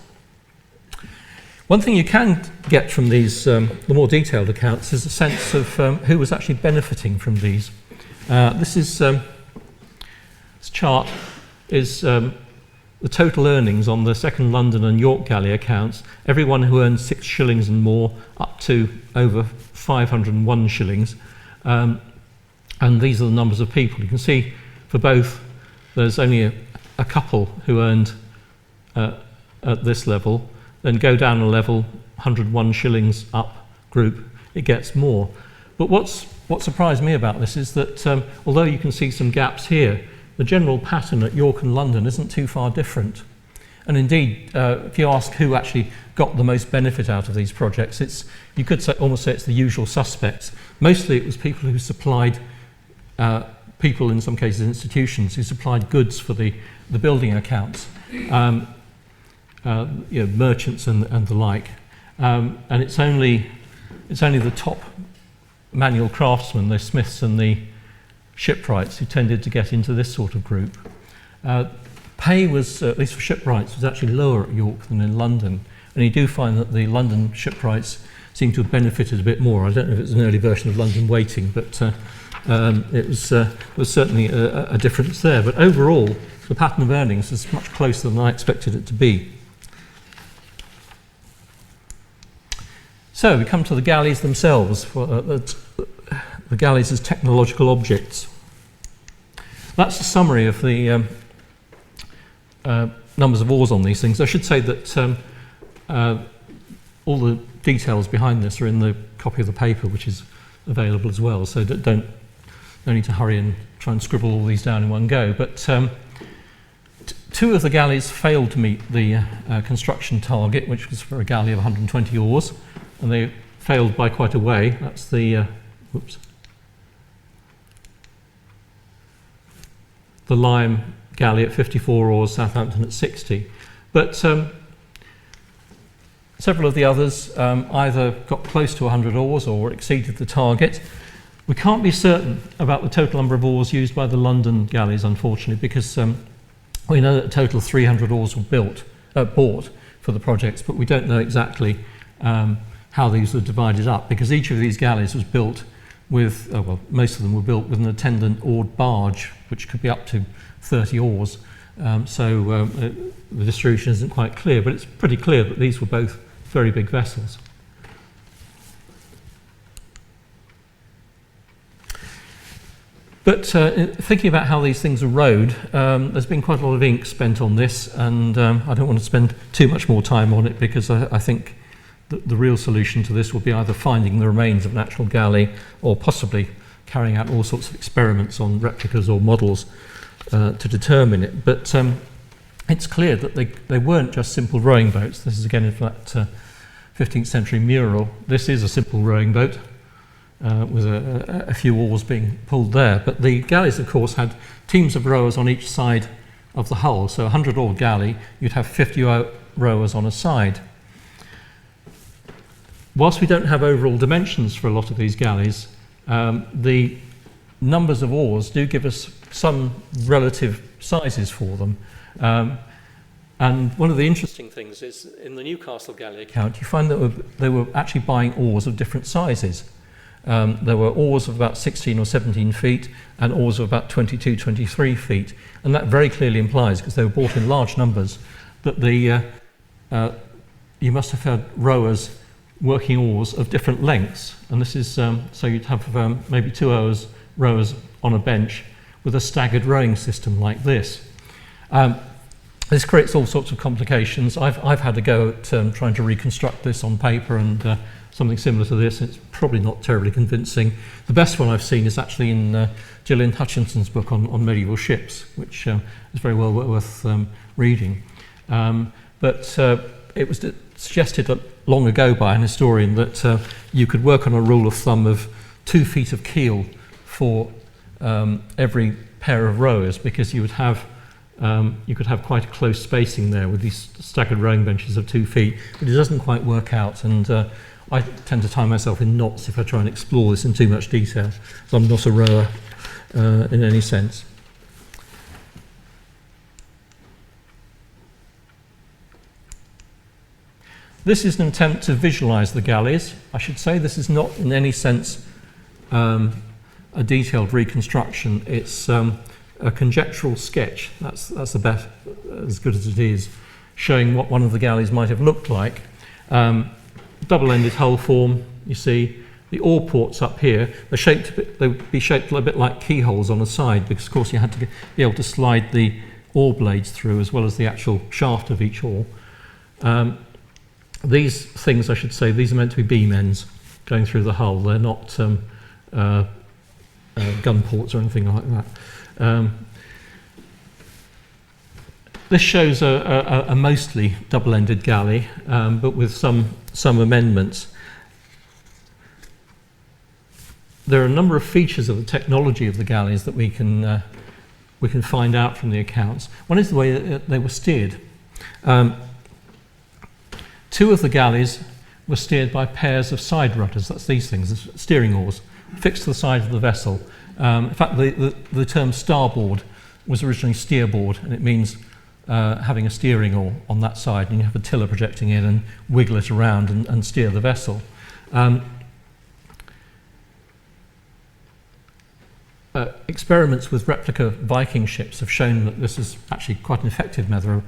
One thing you can get from these, the more detailed accounts, is a sense of who was actually benefiting from these. This chart is the total earnings on the second London and York Galley accounts. Everyone who earned 6 shillings and more, up to over 501 shillings. And these are the numbers of people. You can see for both, there's only a couple who earned at this level. then go down a level, 101 shillings up group, it gets more. But what surprised me about this is that although you can see some gaps here, the general pattern at York and London isn't too far different. And indeed, if you ask who actually got the most benefit out of these projects, you could almost say it's the usual suspects. Mostly it was people who supplied, people in some cases institutions, who supplied goods for the building accounts, merchants and the like. And it's only the top manual craftsmen, the smiths and the shipwrights, who tended to get into this sort of group. Pay was, at least for shipwrights, was actually lower at York than in London. And you do find that the London shipwrights seem to have benefited a bit more. I don't know if it's an early version of London waiting, but it was certainly a difference there. But overall, the pattern of earnings is much closer than I expected it to be. So we come to the galleys themselves, the galleys as technological objects. That's a summary of the numbers of oars on these things. I should say that all the details behind this are in the copy of the paper, which is available as well, so no need to hurry and try and scribble all these down in one go. But two of the galleys failed to meet the construction target, which was for a galley of 120 oars, and they failed by quite a way. That's the the Lime galley at 54 oars, Southampton at 60. But several of the others either got close to 100 oars or exceeded the target. We can't be certain about the total number of oars used by the London galleys, unfortunately, because we know that a total of 300 oars were bought for the projects, but we don't know exactly how these were divided up, because each of these galleys was built with, most of them were built with an attendant oared barge, which could be up to 30 oars. So the distribution isn't quite clear, but it's pretty clear that these were both very big vessels. But thinking about how these things are rowed, there's been quite a lot of ink spent on this, and I don't want to spend too much more time on it, because I think that the real solution to this will be either finding the remains of an actual galley or possibly carrying out all sorts of experiments on replicas or models to determine it. But it's clear that they weren't just simple rowing boats. This is again in fact 15th century mural. This is a simple rowing boat with a few oars being pulled there. But the galleys, of course, had teams of rowers on each side of the hull. So a 100-oar galley, you'd have 50 rowers on a side. Whilst we don't have overall dimensions for a lot of these galleys, the numbers of oars do give us some relative sizes for them. And one of the interesting things is in the Newcastle galley account, you find that they were actually buying oars of different sizes. There were oars of about 16 or 17 feet and oars of about 22, 23 feet. And that very clearly implies, because they were bought in large numbers, that you must have had rowers working oars of different lengths. And this is, so you'd have maybe 2 rowers on a bench with a staggered rowing system like this. This creates all sorts of complications. I've had a go at trying to reconstruct this on paper, and something similar to this. It's probably not terribly convincing. The best one I've seen is actually in Gillian Hutchinson's book on medieval ships, which is very well worth reading. But it was suggested long ago by an historian that you could work on a rule of thumb of 2 feet of keel for every pair of rowers, because you would have you could have quite a close spacing there with these staggered rowing benches of 2 feet, but it doesn't quite work out, and I tend to tie myself in knots if I try and explore this in too much detail, so I'm not a rower in any sense. This is an attempt to visualise the galleys. I should say this is not in any sense a detailed reconstruction. It's a conjectural sketch. That's the best, as good as it is, showing what one of the galleys might have looked like. Double-ended hull form, you see. The oar ports up here, they would be shaped a bit like keyholes on the side, because of course you had to be able to slide the oar blades through as well as the actual shaft of each oar. these things, I should say, these are meant to be beam ends going through the hull. They're not gun ports or anything like that. This shows a mostly double-ended galley, but with some amendments. There are a number of features of the technology of the galleys that we can find out from the accounts. One is the way that they were steered. Two of the galleys were steered by pairs of side rudders. That's these things, steering oars, fixed to the side of the vessel. In fact, the term starboard was originally steerboard, and it means having a steering oar on that side, and you have a tiller projecting in and wiggle it around and steer the vessel. Experiments with replica Viking ships have shown that this is actually quite an effective measure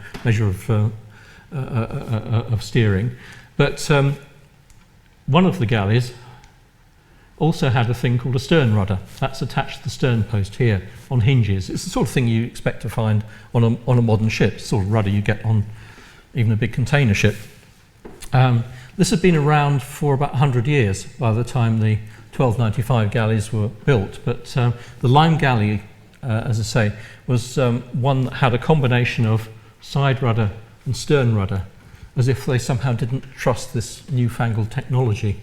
of steering. But one of the galleys also had a thing called a stern rudder. That's attached to the stern post here on hinges. It's the sort of thing you expect to find on a modern ship, the sort of rudder you get on even a big container ship. This had been around for about 100 years by the time the 1295 galleys were built, but the Lime galley, as I say, was one that had a combination of side rudder and stern rudder, as if they somehow didn't trust this newfangled technology.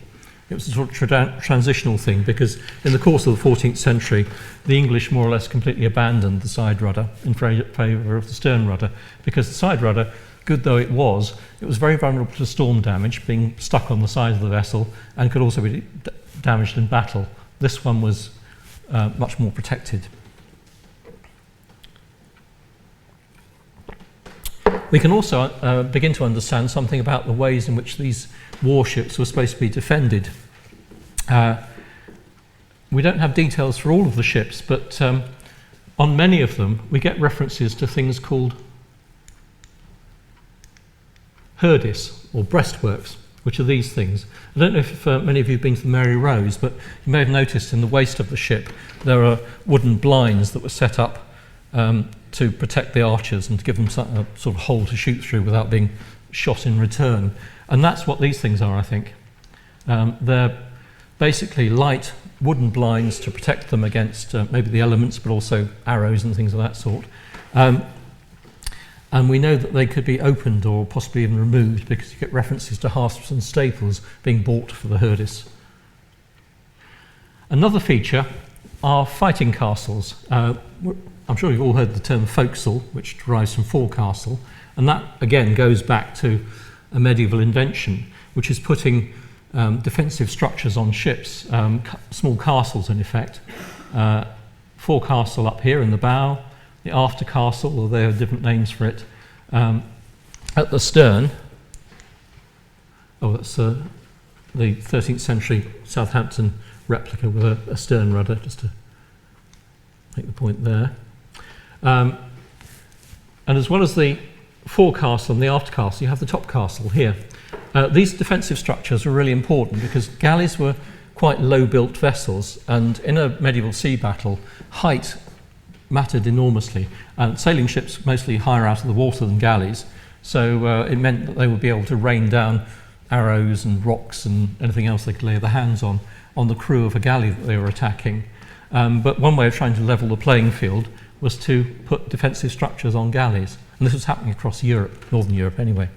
It was a sort of transitional thing, because in the course of the 14th century, the English more or less completely abandoned the side rudder in favour of the stern rudder, because the side rudder, good though it was very vulnerable to storm damage, being stuck on the side of the vessel, and could also be damaged in battle. This one was much more protected. We can also begin to understand something about the ways in which these warships were supposed to be defended. We don't have details for all of the ships, but on many of them we get references to things called herdis, or breastworks, which are these things. I don't know if many of you have been to the Mary Rose, but you may have noticed in the waist of the ship there are wooden blinds that were set up to protect the archers and to give them a sort of hole to shoot through without being shot in return. And that's what these things are, I think. They're basically light wooden blinds to protect them against maybe the elements, but also arrows and things of that sort. And we know that they could be opened or possibly even removed, because you get references to hasps and staples being bought for the herdis. Another feature are fighting castles. I'm sure you've all heard the term forecastle, which derives from forecastle, and that again goes back to a medieval invention, which is putting defensive structures on ships, small castles in effect. Forecastle up here in the bow, the after castle, or there are different names for it, at the stern. Oh, that's the 13th century Southampton replica with a stern rudder, just to make the point there. And as well as the forecastle and the after castle, you have the top castle here. These defensive structures are really important because galleys were quite low-built vessels, and in a medieval sea battle, height mattered enormously. And sailing ships mostly higher out of the water than galleys, so it meant that they would be able to rain down arrows and rocks and anything else they could lay their hands on the crew of a galley that they were attacking. But one way of trying to level the playing field was to put defensive structures on galleys, and this was happening across Europe, Northern Europe anyway.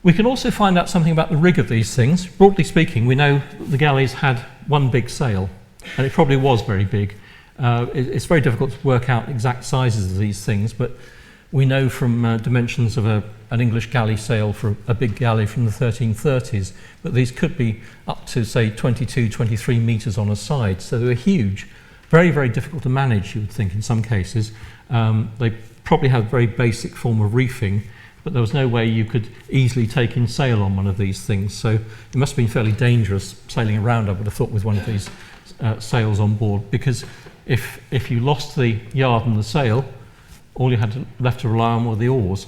We can also find out something about the rig of these things. Broadly speaking, we know that the galleys had one big sail, and it probably was very big. It's very difficult to work out exact sizes of these things, but we know from dimensions of an English galley sail for a big galley from the 1330s that these could be up to, say, 22, 23 metres on a side. So they were huge, very, very difficult to manage, you would think, in some cases. They probably had a very basic form of reefing, but there was no way you could easily take in sail on one of these things. So it must have been fairly dangerous sailing around, I would have thought, with one of these sails on board, because if you lost the yard and the sail, all you had left to rely on were the oars.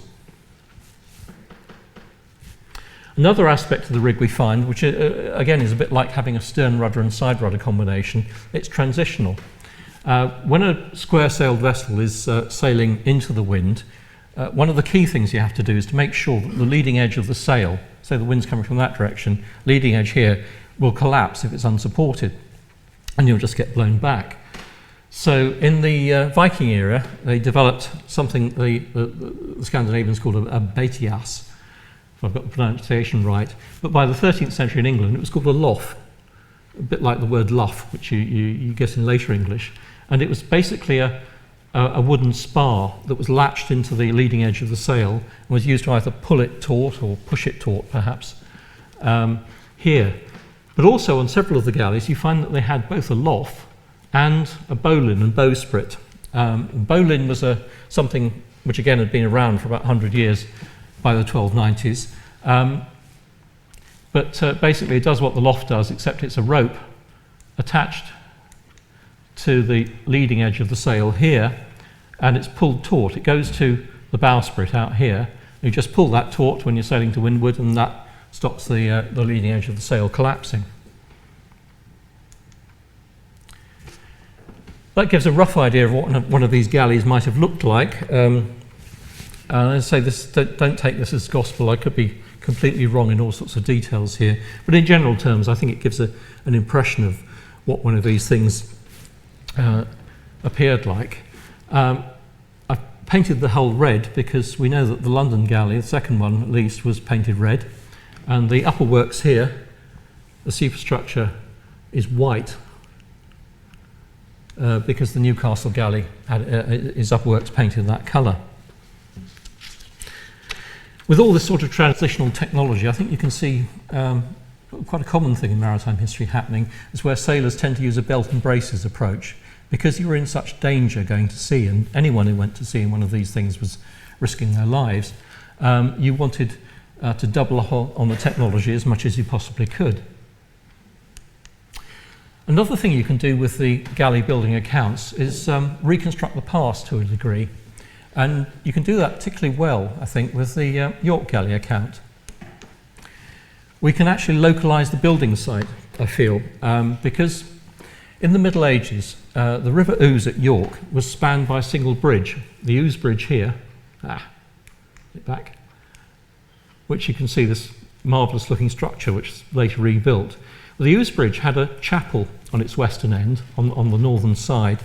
Another aspect of the rig we find, which again is a bit like having a stern rudder and side rudder combination, it's transitional. When a square-sailed vessel is sailing into the wind, one of the key things you have to do is to make sure that the leading edge of the sail, so the wind's coming from that direction, leading edge here, will collapse if it's unsupported, and you'll just get blown back. So in the Viking era, they developed something the Scandinavians called a batias, if I've got the pronunciation right. But by the 13th century in England, it was called a loff, a bit like the word luff, which you get in later English. And it was basically a wooden spar that was latched into the leading edge of the sail and was used to either pull it taut or push it taut, perhaps, here. But also on several of the galleys, you find that they had both a loff and a bowline and bowsprit. Bowline was something which again had been around for about 100 years by the 1290s. But basically it does what the loft does, except it's a rope attached to the leading edge of the sail here, and it's pulled taut. It goes to the bowsprit out here. You just pull that taut when you're sailing to windward, and that stops the leading edge of the sail collapsing. That gives a rough idea of what one of these galleys might have looked like. And I say this, don't take this as gospel. I could be completely wrong in all sorts of details here. But in general terms, I think it gives an impression of what one of these things appeared like. I've painted the hull red because we know that the London galley, the second one at least, was painted red. And the upper works here, the superstructure is white because the Newcastle galley had his upper works painted that colour. With all this sort of transitional technology, I think you can see quite a common thing in maritime history happening is where sailors tend to use a belt and braces approach because you were in such danger going to sea, and anyone who went to sea in one of these things was risking their lives. You wanted to double up on the technology as much as you possibly could. Another thing you can do with the galley building accounts is reconstruct the past to a degree. And you can do that particularly well, I think, with the York galley account. We can actually localise the building site, I feel, because in the Middle Ages, the River Ouse at York was spanned by a single bridge. The Ouse Bridge here, back, which you can see this marvellous looking structure which was later rebuilt. Well, the Ouse Bridge had a chapel on its western end, on the northern side,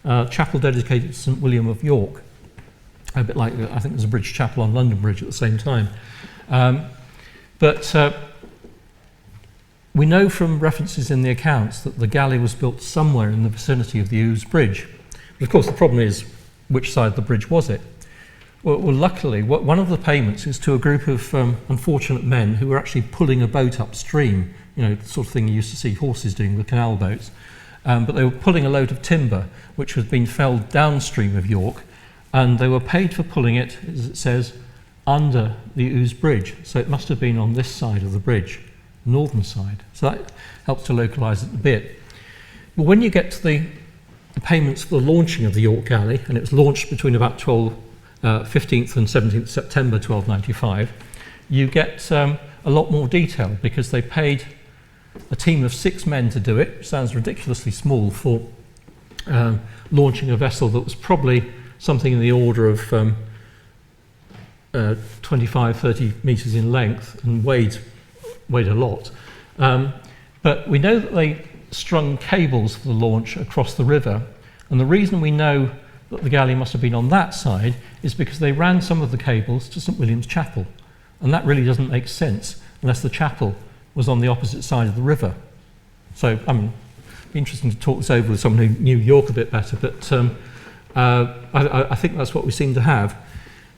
a chapel dedicated to St William of York, a bit like, I think there's a bridge chapel on London Bridge at the same time. But we know from references in the accounts that the galley was built somewhere in the vicinity of the Ouse Bridge. But of course the problem is, which side of the bridge was it? Well, luckily, one of the payments is to a group of unfortunate men who were actually pulling a boat upstream, you know, the sort of thing you used to see horses doing with canal boats. But they were pulling a load of timber which had been felled downstream of York, and they were paid for pulling it, as it says, under the Ouse Bridge. So it must have been on this side of the bridge, northern side. So that helps to localise it a bit. But when you get to the payments for the launching of the York galley, and it was launched between about 15th and 17th September 1295, you get a lot more detail because they paid a team of 6 men to do it. Sounds ridiculously small for launching a vessel that was probably something in the order of 25-30 metres in length and weighed a lot. But we know that they strung cables for the launch across the river, and the reason we know that the galley must have been on that side is because they ran some of the cables to St William's Chapel, and that really doesn't make sense unless the chapel was on the opposite side of the river. So, I mean, it'd be interesting to talk this over with someone who knew York a bit better, but I think that's what we seem to have.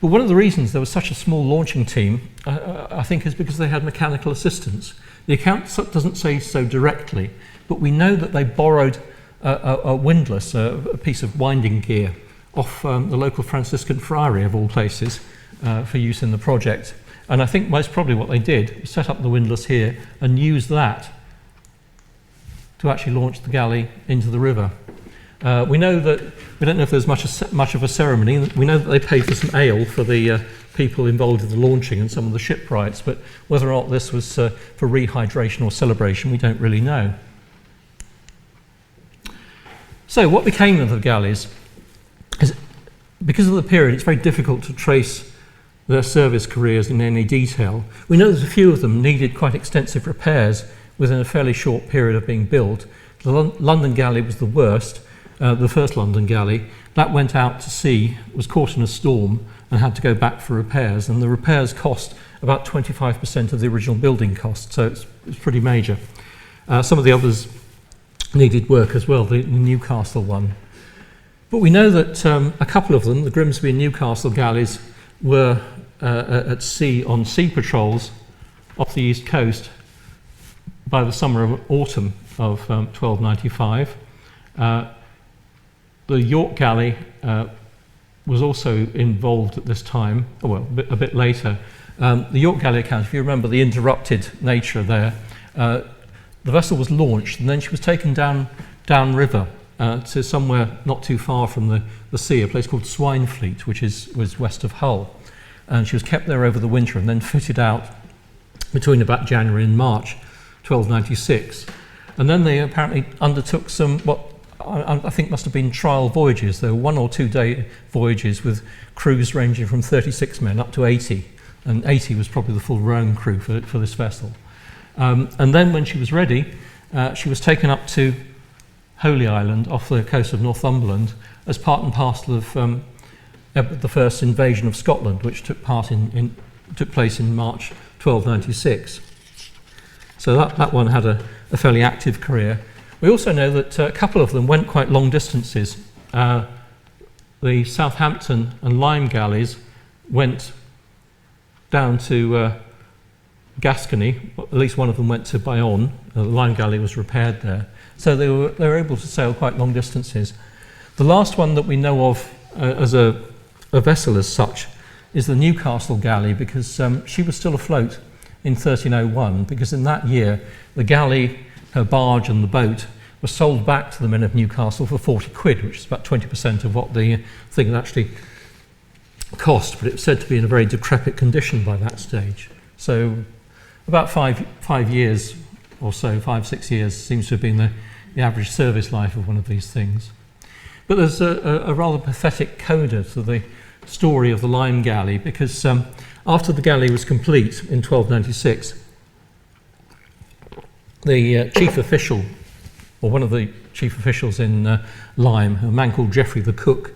But one of the reasons there was such a small launching team, I think, is because they had mechanical assistance. The account doesn't say so directly, but we know that they borrowed a windlass, a piece of winding gear, off the local Franciscan friary, of all places, for use in the project. And I think most probably what they did was set up the windlass here and use that to actually launch the galley into the river. We know that, we don't know if there's much of a ceremony. We know that they paid for some ale for the people involved in the launching and some of the shipwrights, but whether or not this was for rehydration or celebration, we don't really know. So what became of the galleys? because of the period, it's very difficult to trace their service careers in any detail. We know that a few of them needed quite extensive repairs within a fairly short period of being built. The London Galley was the worst, the first London Galley. That went out to sea, was caught in a storm, and had to go back for repairs. And the repairs cost about 25% of the original building cost, so it's pretty major. Some of the others needed work as well, the Newcastle one. But we know that a couple of them, the Grimsby and Newcastle galleys, were at sea on sea patrols off the east coast by the summer or autumn of 1295. The York Galley was also involved at this time, well, a bit later. The York Galley account, if you remember the interrupted nature there, the vessel was launched and then she was taken downriver to somewhere not too far from the sea, a place called Swinefleet, which was west of Hull. And she was kept there over the winter and then fitted out between about January and March 1296. And then they apparently undertook some, what I think must have been trial voyages. There were 1 or 2 day voyages with crews ranging from 36 men up to 80. And 80 was probably the full rowing crew for this vessel. And then when she was ready, she was taken up to Holy Island off the coast of Northumberland as part and parcel of the first invasion of Scotland, which took place in March 1296. So that one had a fairly active career. We also know that a couple of them went quite long distances. The Southampton and Lyme galleys went down to Gascony. At least one of them went to Bayonne. The Lyme galley was repaired there. So they were able to sail quite long distances. The last one that we know of as a vessel as such is the Newcastle galley, because she was still afloat in 1301, because in that year the galley, her barge and the boat were sold back to the men of Newcastle for 40 quid, which is about 20% of what the thing had actually cost, but it was said to be in a very decrepit condition by that stage. So about 5 years or so, 5-6 years seems to have been the average service life of one of these things. But there's a rather pathetic coda to the story of the Lyme galley, because after the galley was complete in 1296, the chief official, or one of the chief officials in Lyme, a man called Geoffrey the Cook,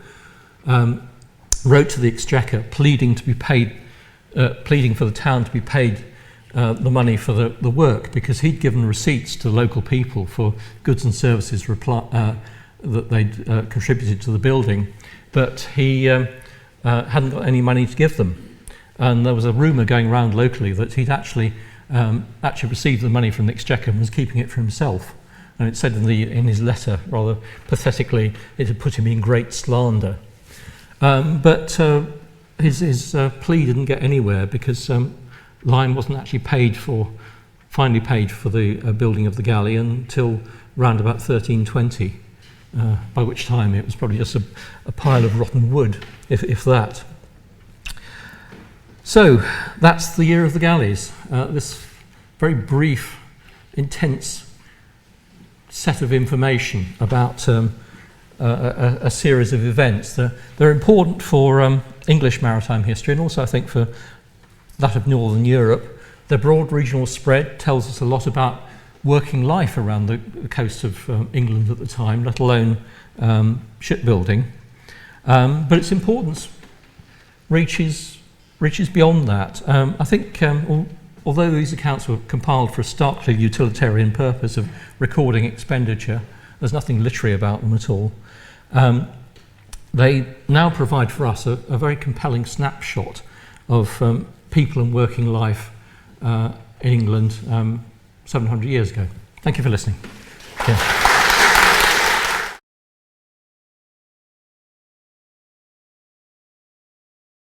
wrote to the Exchequer pleading for the town to be paid the money for the work, because he'd given receipts to local people for goods and services that they'd contributed to the building, but he hadn't got any money to give them. And there was a rumour going around locally that he'd actually received the money from the Exchequer and was keeping it for himself. And it said in his letter, rather pathetically, it had put him in great slander. But his plea didn't get anywhere, because Lyme wasn't actually finally paid for the building of the galley until round about 1320, by which time it was probably just a pile of rotten wood, if that. So that's the year of the galleys. This very brief, intense set of information about a series of events. They're important for English maritime history, and also I think for that of Northern Europe. Their broad regional spread tells us a lot about working life around the coast of England at the time, let alone shipbuilding. But its importance reaches beyond that. I think although these accounts were compiled for a starkly utilitarian purpose of recording expenditure, there's nothing literary about them at all. They now provide for us a very compelling snapshot of people and working life in England 700 years ago. Thank you for listening. Yeah.